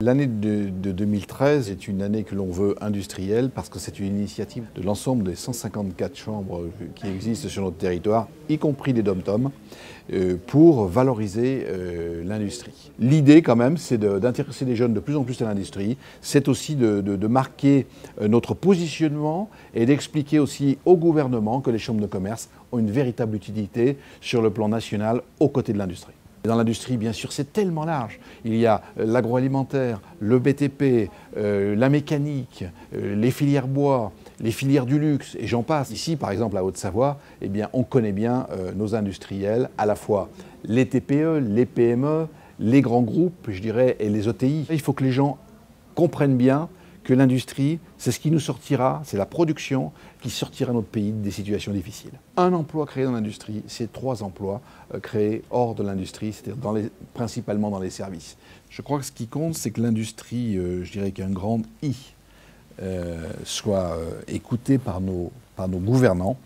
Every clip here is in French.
L'année de 2013 est une année que l'on veut industrielle parce que c'est une initiative de l'ensemble des 154 chambres qui existent sur notre territoire, y compris des DOM-TOM, pour valoriser l'industrie. L'idée quand même, c'est d'intéresser les jeunes de plus en plus à l'industrie. C'est aussi de marquer notre positionnement et d'expliquer aussi au gouvernement que les chambres de commerce ont une véritable utilité sur le plan national aux côtés de l'industrie. Dans l'industrie, bien sûr, c'est tellement large. Il y a l'agroalimentaire, le BTP, la mécanique, les filières bois, les filières du luxe, et j'en passe. Ici, par exemple, à Haute-Savoie, eh bien, on connaît bien nos industriels, à la fois les TPE, les PME, les grands groupes, je dirais, et les ETI. Il faut que les gens comprennent bien que l'industrie, c'est ce qui nous sortira, c'est la production qui sortira notre pays des situations difficiles. Un emploi créé dans l'industrie, c'est 3 emplois créés hors de l'industrie, c'est-à-dire principalement dans les services. Je crois que ce qui compte, c'est que l'industrie, je dirais qu'un grand I, soit écoutée par nos gouvernants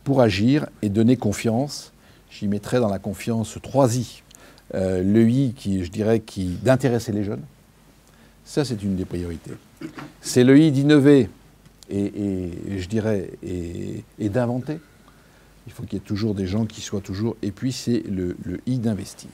pour agir et donner confiance. J'y mettrais dans la confiance 3 I. Le I, je dirais, d'intéresser les jeunes. Ça, c'est une des priorités. C'est le I d'innover et je dirais, et d'inventer. Il faut qu'il y ait toujours des gens qui soient toujours... Et puis, c'est le I d'investir.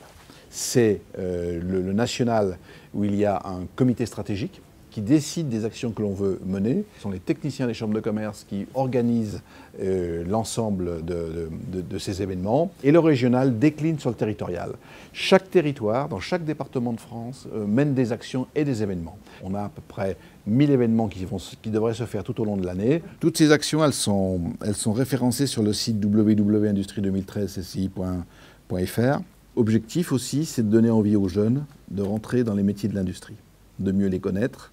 C'est le national où il y a un comité stratégique qui décide des actions que l'on veut mener. Ce sont les techniciens des chambres de commerce qui organisent l'ensemble de ces événements. Et le régional décline sur le territorial. Chaque territoire, dans chaque département de France, mène des actions et des événements. On a à peu près 1000 événements qui devraient se faire tout au long de l'année. Toutes ces actions, elles sont référencées sur le site www.industrie2013sci.fr. Objectif aussi, c'est de donner envie aux jeunes de rentrer dans les métiers de l'industrie, de mieux les connaître,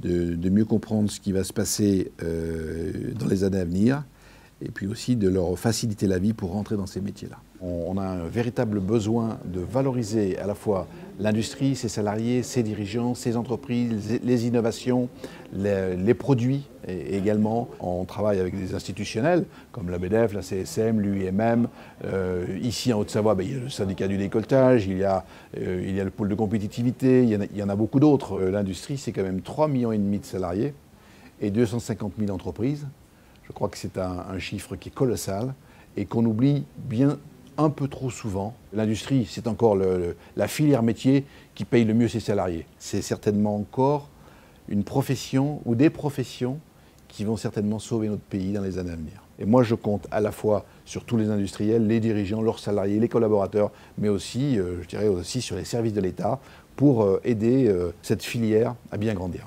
de mieux comprendre ce qui va se passer dans les années à venir, et puis aussi de leur faciliter la vie pour rentrer dans ces métiers-là. On a un véritable besoin de valoriser à la fois l'industrie, ses salariés, ses dirigeants, ses entreprises, les innovations, les produits également. On travaille avec des institutionnels comme la BDF, la CSM, l'UIMM. Ici en Haute-Savoie, il y a le syndicat du décolletage, il y a le pôle de compétitivité, il y en a beaucoup d'autres. L'industrie, c'est quand même 3,5 millions de salariés et 250 000 entreprises. Je crois que c'est un chiffre qui est colossal et qu'on oublie bien un peu trop souvent. L'industrie, c'est encore la filière métier qui paye le mieux ses salariés. C'est certainement encore une profession ou des professions qui vont certainement sauver notre pays dans les années à venir. Et moi, je compte à la fois sur tous les industriels, les dirigeants, leurs salariés, les collaborateurs, mais aussi, je dirais aussi sur les services de l'État pour aider cette filière à bien grandir.